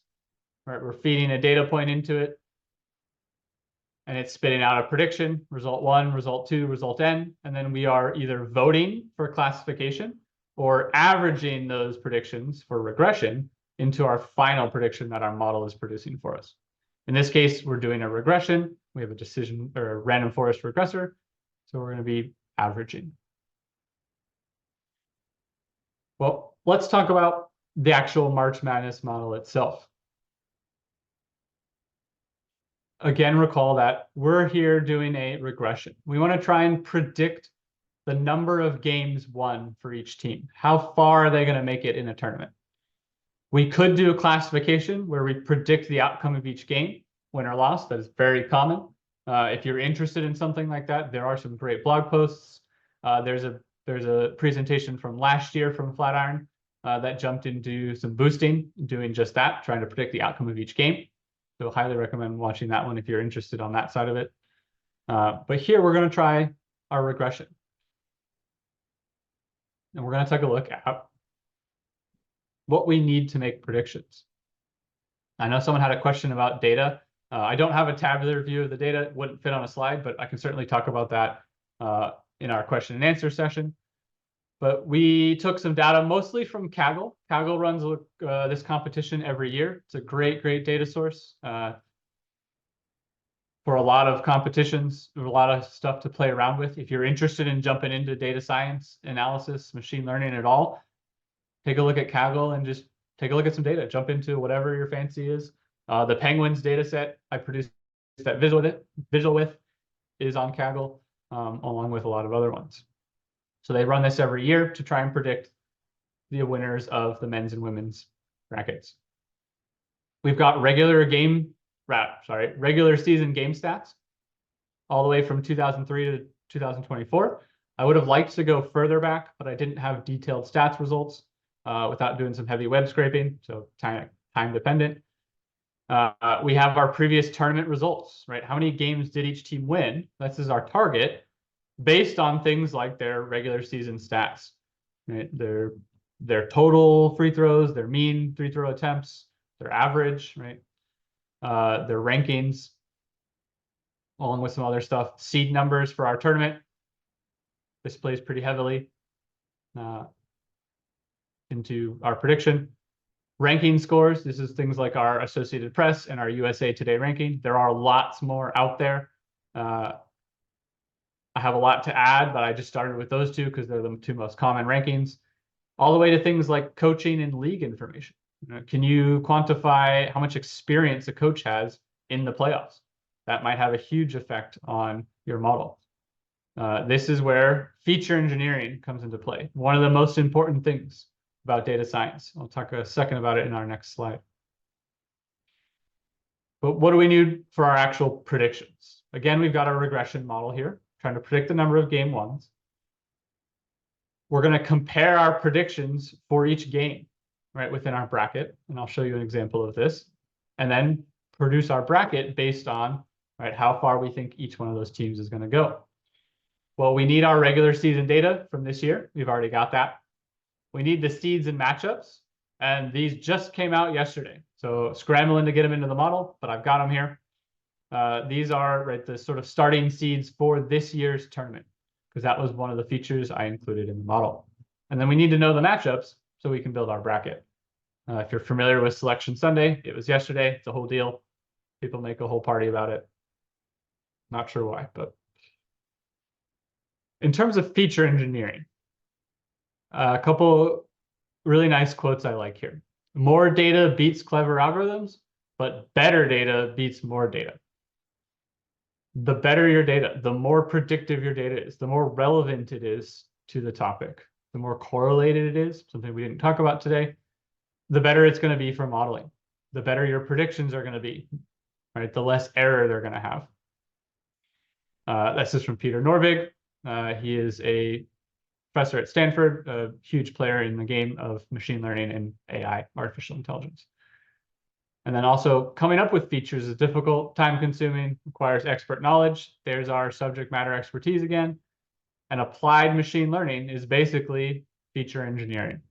right, we're feeding a data point into it, and it's spitting out a prediction, result 1, result 2, result n, and then we are either voting for classification or averaging those predictions for regression into our final prediction that our model is producing for us. In this case, we're doing a regression. We have a decision or a random forest regressor, so we're going to be averaging. Well, let's talk about the actual March Madness model itself. Again, recall that we're here doing a regression. We want to try and predict the number of games won for each team. How far are they going to make it in a tournament? We could do a classification where we predict the outcome of each game, win or loss. That is very common. If you're interested in something like that, there are some great blog posts. There's a presentation from last year from Flatiron that jumped into some boosting, doing just that, trying to predict the outcome of each game. So highly recommend watching that one if you're interested on that side of it. But here we're going to try our regression. And we're going to take a look at what we need to make predictions. I know someone had a question about data. I don't have a tabular view of the data. It wouldn't fit on a slide, but I can certainly talk about that in our question and answer session. But we took some data mostly from Kaggle. Kaggle runs this competition every year. It's a great data source for a lot of competitions. There's a lot of stuff to play around with. If you're interested in jumping into data science, analysis, machine learning at all, take a look at Kaggle and just take a look at some data. Jump into whatever your fancy is. The Penguins data set I produced that visual with is on Kaggle, along with a lot of other ones. So they run this every year to try and predict the winners of the men's and women's brackets. We've got regular season game stats all the way from 2003 to 2024. I would have liked to go further back, but I didn't have detailed stats results without doing some heavy web scraping, so time dependent. We have our previous tournament results, right? How many games did each team win? This is our target based on things like their regular season stats, right? Their total free throws, their mean free throw attempts, their average, right? Their rankings, along with some other stuff. Seed numbers for our tournament. This plays pretty heavily into our prediction. Ranking scores. This is things like our Associated Press and our USA Today ranking. There are lots more out there. I have a lot to add, but I just started with those two because they're the two most common rankings, all the way to things like coaching and league information. Can you quantify how much experience a coach has in the playoffs? That might have a huge effect on your model. This is where feature engineering comes into play. One of the most important things about data science. I'll talk a second about it in our next slide. But what do we need for our actual predictions? Again, we've got a regression model here, trying to predict the number of game ones. We're going to compare our predictions for each game, right, within our bracket. And I'll show you an example of this. And then produce our bracket based on, right, how far we think each one of those teams is going to go. Well, we need our regular season data from this year. We've already got that. We need the seeds and matchups, and these just came out yesterday. So scrambling to get them into the model, but I've got them here. These are, right, the sort of starting seeds for this year's tournament, because that was one of the features I included in the model. And then we need to know the matchups so we can build our bracket. If you're familiar with Selection Sunday, it was yesterday. It's a whole deal. People make a whole party about it. Not sure why, but in terms of feature engineering, a couple really nice quotes I like here. More data beats clever algorithms, but better data beats more data. The better your data, the more predictive your data is, the more relevant it is to the topic, the more correlated it is, something we didn't talk about today, the better it's going to be for modeling. The better your predictions are going to be, right? The less error they're going to have. This is from Peter Norvig. He is a professor at Stanford, a huge player in the game of machine learning and AI, artificial intelligence. And then also coming up with features is difficult, time consuming, requires expert knowledge. There's our subject matter expertise again. And applied machine learning is basically feature engineering.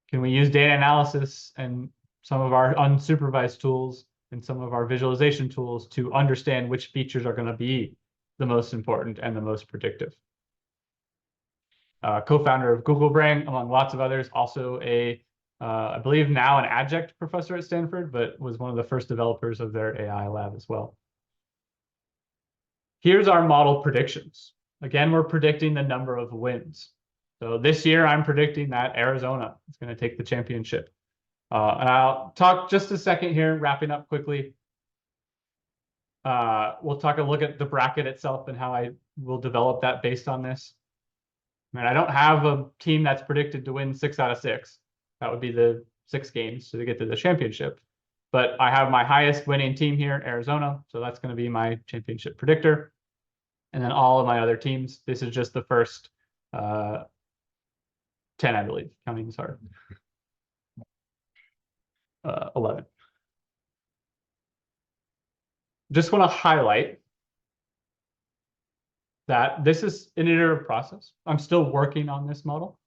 Can we use data analysis and some of our unsupervised tools and some of our visualization tools to understand which features are going to be the most important and the most predictive? Co-founder of Google Brain, among lots of others, also I believe now an adjunct professor at Stanford, but was one of the first developers of their AI lab as well. Here's our model predictions. Again, we're predicting the number of wins. So this year, I'm predicting that Arizona is going to take the championship. And I'll talk just a second here, wrapping up quickly. We'll take a look at the bracket itself and how I will develop that based on this. I mean, I don't have a team that's predicted to win 6 out of 6. That would be the 6 games to get to the championship. But I have my highest winning team here, Arizona. So that's going to be my championship predictor. And then all of my other teams, this is just the first 10, I believe. Counting is hard. 11. Just want to highlight that this is an iterative process. I'm still working on this model.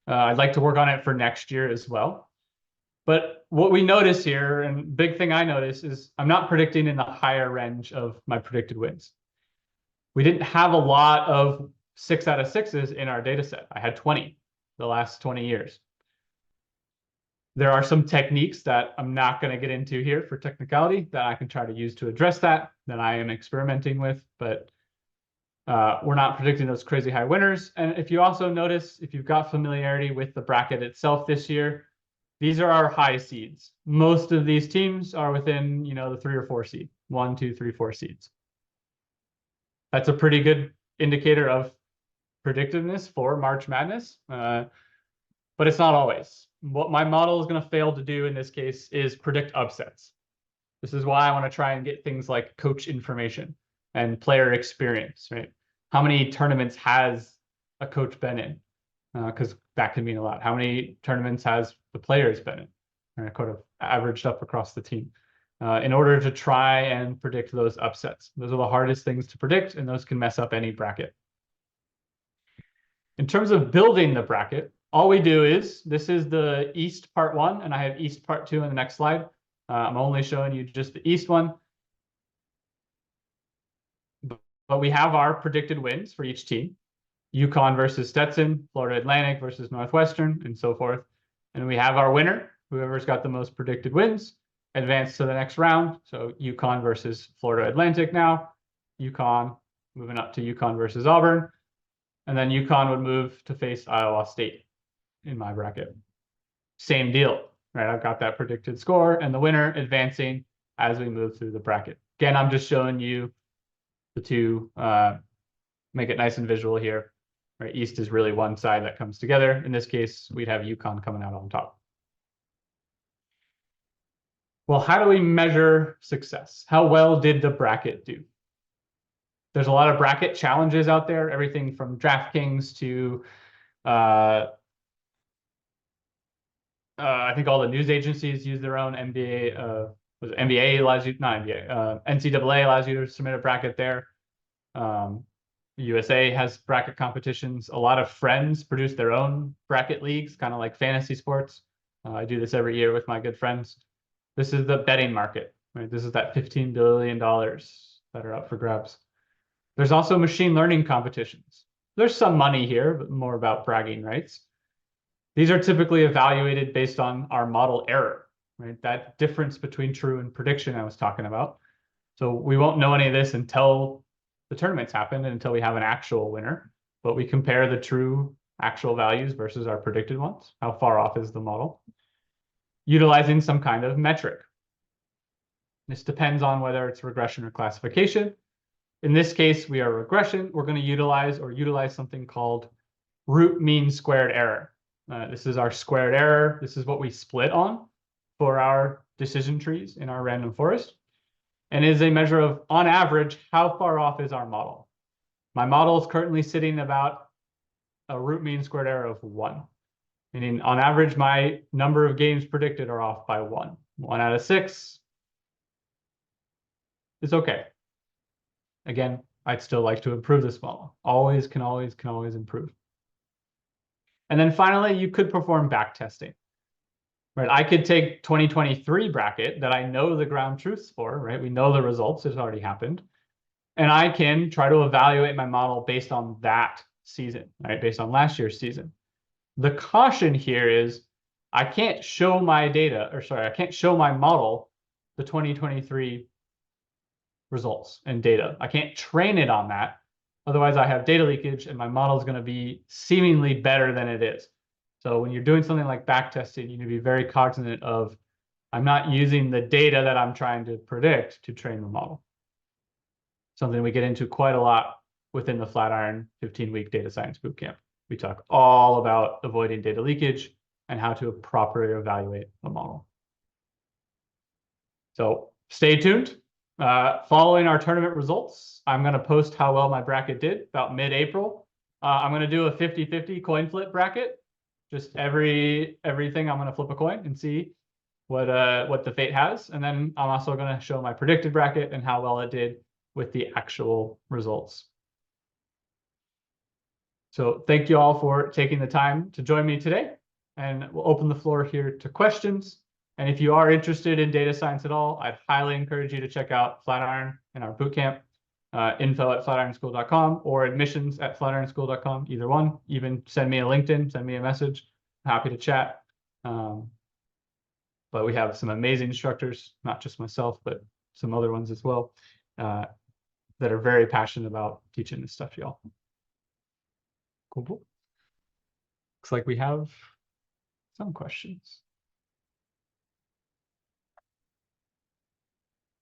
I'd like to work on it for next year as well. But what we notice here, and big thing I notice, is I'm not predicting in the higher range of my predicted wins. We didn't have a lot of 6 out of 6s in our data set. I had 20 the last 20 years. There are some techniques that I'm not going to get into here for technicality that I can try to use to address that I am experimenting with, but we're not predicting those crazy high winners. And if you also notice, if you've got familiarity with the bracket itself this year, these are our high seeds. Most of these teams are within, the 3 or 4 seed, 1, 2, 3, 4 seeds. That's a pretty good indicator of predictiveness for March Madness, but it's not always. What my model is going to fail to do in this case is predict upsets. This is why I want to try and get things like coach information and player experience, right? How many tournaments has a coach been in? Because that can mean a lot. How many tournaments has the players been in? And kind of averaged up across the team. In order to try and predict those upsets. Those are the hardest things to predict, and those can mess up any bracket. In terms of building the bracket, all we do is, this is the East part 1, and I have East part 2 in the next slide. I'm only showing you just the East one. But we have our predicted wins for each team. UConn versus Stetson, Florida Atlantic versus Northwestern, and so forth. And we have our winner, whoever's got the most predicted wins, advance to the next round. So UConn versus Florida Atlantic now. UConn moving up to UConn versus Auburn. And then UConn would move to face Iowa State in my bracket. Same deal, right? I've got that predicted score and the winner advancing as we move through the bracket. Again, I'm just showing you the two, make it nice and visual here. Right? East is really one side that comes together. In this case, we'd have UConn coming out on top. Well, how do we measure success? How well did the bracket do? There's a lot of bracket challenges out there, everything from DraftKings to I think all the news agencies use their own NBA. NBA allows you, not NBA, NCAA allows you to submit a bracket there. USA has bracket competitions. A lot of friends produce their own bracket leagues, kind of like fantasy sports. I do this every year with my good friends. This is the betting market, right? This is that $15 billion that are up for grabs. There's also machine learning competitions. There's some money here, but more about bragging rights. These are typically evaluated based on our model error, right? That difference between true and prediction I was talking about. So we won't know any of this until the tournaments happen and until we have an actual winner, but we compare the true actual values versus our predicted ones. How far off is the model? Utilizing some kind of metric. This depends on whether it's regression or classification. In this case, we are regression. We're going to utilize something called root mean squared error. This is our squared error. This is what we split on for our decision trees in our random forest. And is a measure of, on average, how far off is our model. My model is currently sitting about a root mean squared error of 1. Meaning, on average, my number of games predicted are off by 1. 1 out of 6 is okay. Again, I'd still like to improve this model. Always can always improve. And then finally, you could perform back testing. Right, I could take 2023 bracket that I know the ground truths for, right? We know the results, it's already happened. And I can try to evaluate my model based on that season, right? Based on last year's season. The caution here is I can't show my data, or sorry, I can't show my model the 2023 results and data. I can't train it on that. Otherwise, I have data leakage and my model is going to be seemingly better than it is. So when you're doing something like back testing, you need to be very cognizant of, I'm not using the data that I'm trying to predict to train the model. Something we get into quite a lot within the Flatiron 15-week data science bootcamp. We talk all about avoiding data leakage and how to properly evaluate a model. So stay tuned. Following our tournament results, I'm going to post how well my bracket did about mid-April. I'm going to do a 50-50 coin flip bracket. Just everything I'm going to flip a coin and see what the fate has. And then I'm also going to show my predicted bracket and how well it did with the actual results. So thank you all for taking the time to join me today. And we'll open the floor here to questions. And if you are interested in data science at all, I'd highly encourage you to check out Flatiron and our bootcamp, info@flatironschool.com or admissions@flatironschool.com, either one. Even send me a LinkedIn, send me a message. I'm happy to chat. But we have some amazing instructors, not just myself, but some other ones as well, that are very passionate about teaching this stuff, y'all. Cool. Looks like we have some questions.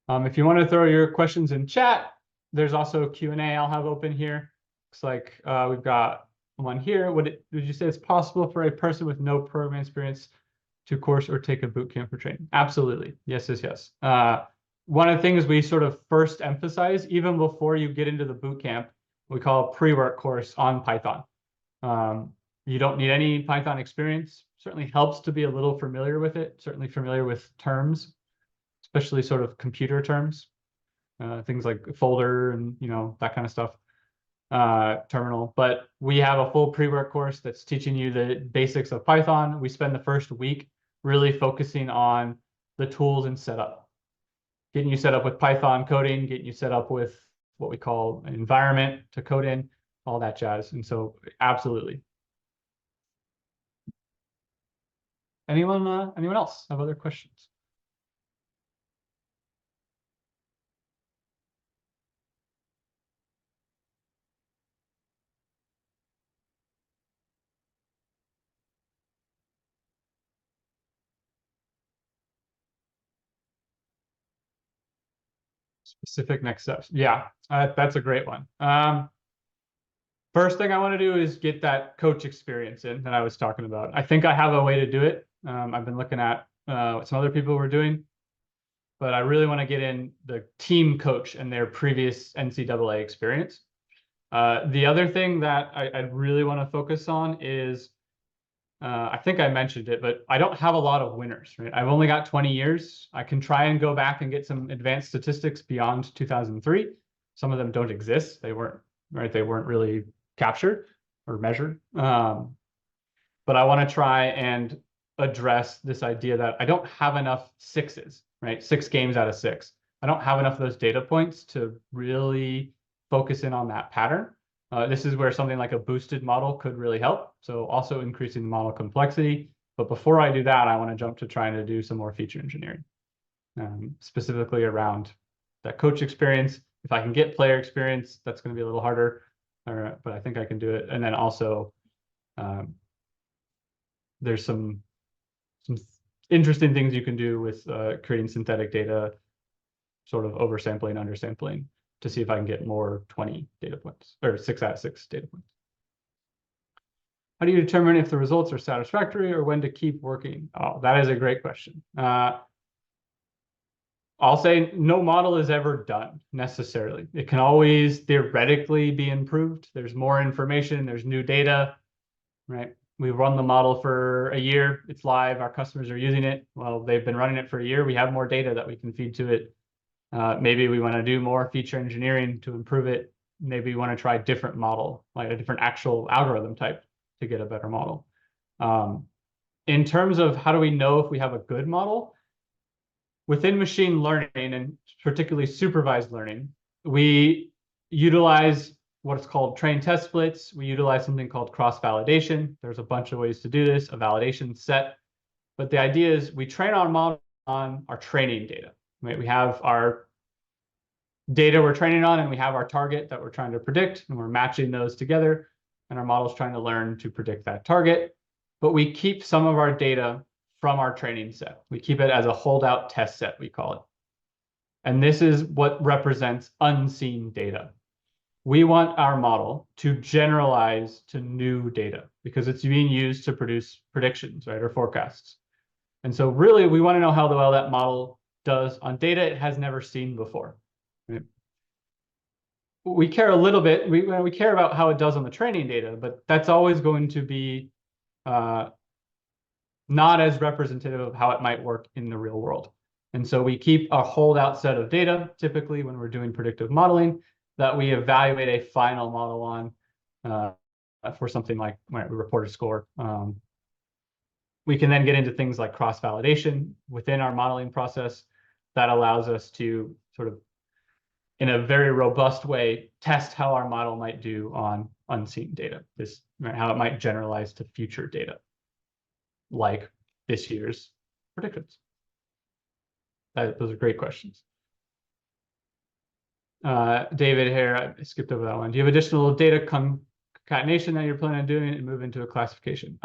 If you want to throw your questions in chat, there's also Q&A I'll have open here. Looks like we've got one here. Would you say it's possible for a person with no programming experience to course or take a boot camp for training? Absolutely. Yes. One of the things we sort of first emphasize, even before you get into the boot camp, we call a pre-work course on Python. You don't need any Python experience. Certainly helps to be a little familiar with it, certainly familiar with terms, especially sort of computer terms, things like folder and that kind of stuff, terminal. But we have a full pre-work course that's teaching you the basics of Python. We spend the first week really focusing on the tools and setup, getting you set up with Python coding, getting you set up with what we call an environment to code in, all that jazz. And so absolutely. Anyone else have other questions? Specific next steps. Yeah, that's a great one. First thing I want to do is get that coach experience in that I was talking about. I think I have a way to do it. I've been looking at what some other people were doing, but I really want to get in the team coach and their previous NCAA experience. The other thing that I really want to focus on is, I think I mentioned it, but I don't have a lot of winners, right? I've only got 20 years. I can try and go back and get some advanced statistics beyond 2003. Some of them don't exist. They weren't, right? They weren't really captured or measured. But I want to try and address this idea that I don't have enough sixes, right? 6 games out of 6. I don't have enough of those data points to really focus in on that pattern. This is where something like a boosted model could really help. So also increasing the model complexity. But before I do that, I want to jump to trying to do some more feature engineering, specifically around that coach experience. If I can get player experience, that's going to be a little harder, but I think I can do it. And then also, there's some interesting things you can do with creating synthetic data, sort of oversampling, undersampling, to see if I can get more 20 data points or 6 out of 6 data points. How do you determine if the results are satisfactory or when to keep working? Oh, that is a great question. I'll say no model is ever done necessarily. It can always theoretically be improved. There's more information, there's new data, right? We run the model for a year. It's live. Our customers are using it. Well, they've been running it for a year. We have more data that we can feed to it. Maybe we want to do more feature engineering to improve it. Maybe we want to try a different model, like a different actual algorithm type to get a better model. In terms of how do we know if we have a good model, within machine learning and particularly supervised learning, we utilize what's called train test splits. We utilize something called cross-validation. There's a bunch of ways to do this, a validation set. But the idea is we train our model on our training data. Right? We have our data we're training on, and we have our target that we're trying to predict, and we're matching those together. And our model's trying to learn to predict that target. But we keep some of our data from our training set. We keep it as a holdout test set, we call it. And this is what represents unseen data. We want our model to generalize to new data because it's being used to produce predictions, right, or forecasts. And so really, we want to know how well that model does on data it has never seen before. Right? We care a little bit, we care about how it does on the training data, but that's always going to be not as representative of how it might work in the real world. And so we keep a holdout set of data, typically when we're doing predictive modeling, that we evaluate a final model on for something like when we report a score. We can then get into things like cross-validation within our modeling process that allows us to sort of, in a very robust way, test how our model might do on unseen data, right, how it might generalize to future data, like this year's predictions. Those are great questions. David here, I skipped over that one. Do you have additional data concatenation that you're planning on doing and move into a classification?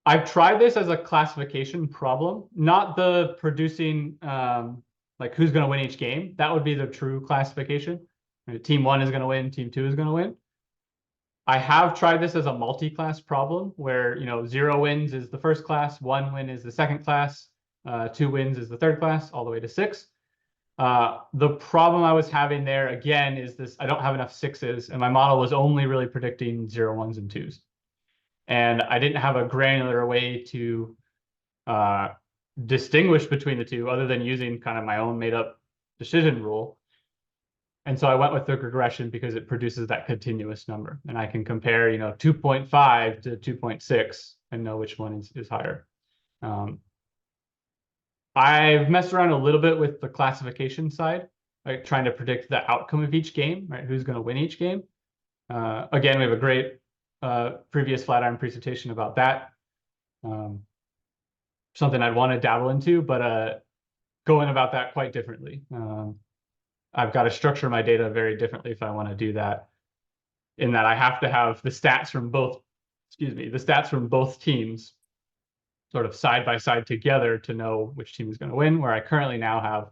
I've tried this as a classification problem, not the producing like who's going to win each game. That would be the true classification. Right? Team 1 is going to win, team 2 is going to win. I have tried this as a multi-class problem where 0 wins is the first class, 1 win is the second class, 2 wins is the third class, all the way to 6. The problem I was having there again is this: I don't have enough 6s, and my model was only really predicting 0, 1s, and 2s. And I didn't have a granular way to distinguish between the two other than using kind of my own made up decision rule. And so I went with the regression because it produces that continuous number. And I can compare, 2.5 to 2.6 and know which one is higher. I've messed around a little bit with the classification side, like trying to predict the outcome of each game, right? Who's going to win each game. Again, we have a great previous Flatiron presentation about that. Something I'd want to dabble into, but going about that quite differently. I've got to structure my data very differently if I want to do that, in that I have to have the stats from both, the stats from both teams sort of side by side together to know which team is going to win, where I currently now have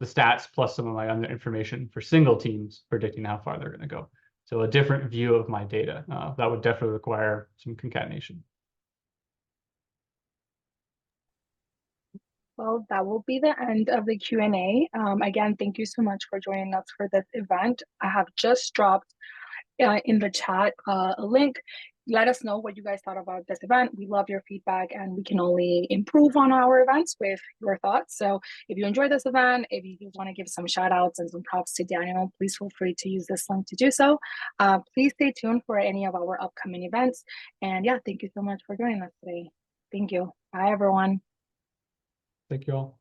the stats plus some of my other information for single teams predicting how far they're going to go. So a different view of my data. That would definitely require some concatenation. Well, that will be the end of the Q&A. Again, thank you so much for joining us for this event. I have just dropped in the chat a link. Let us know what you guys thought about this event. We love your feedback, and we can only improve on our events with your thoughts. So if you enjoyed this event, if you want to give some shout outs and some props to Daniel, please feel free to use this link to do so. Please stay tuned for any of our upcoming events. And yeah, thank you so much for joining us today. Thank you. Bye, everyone. Thank you all.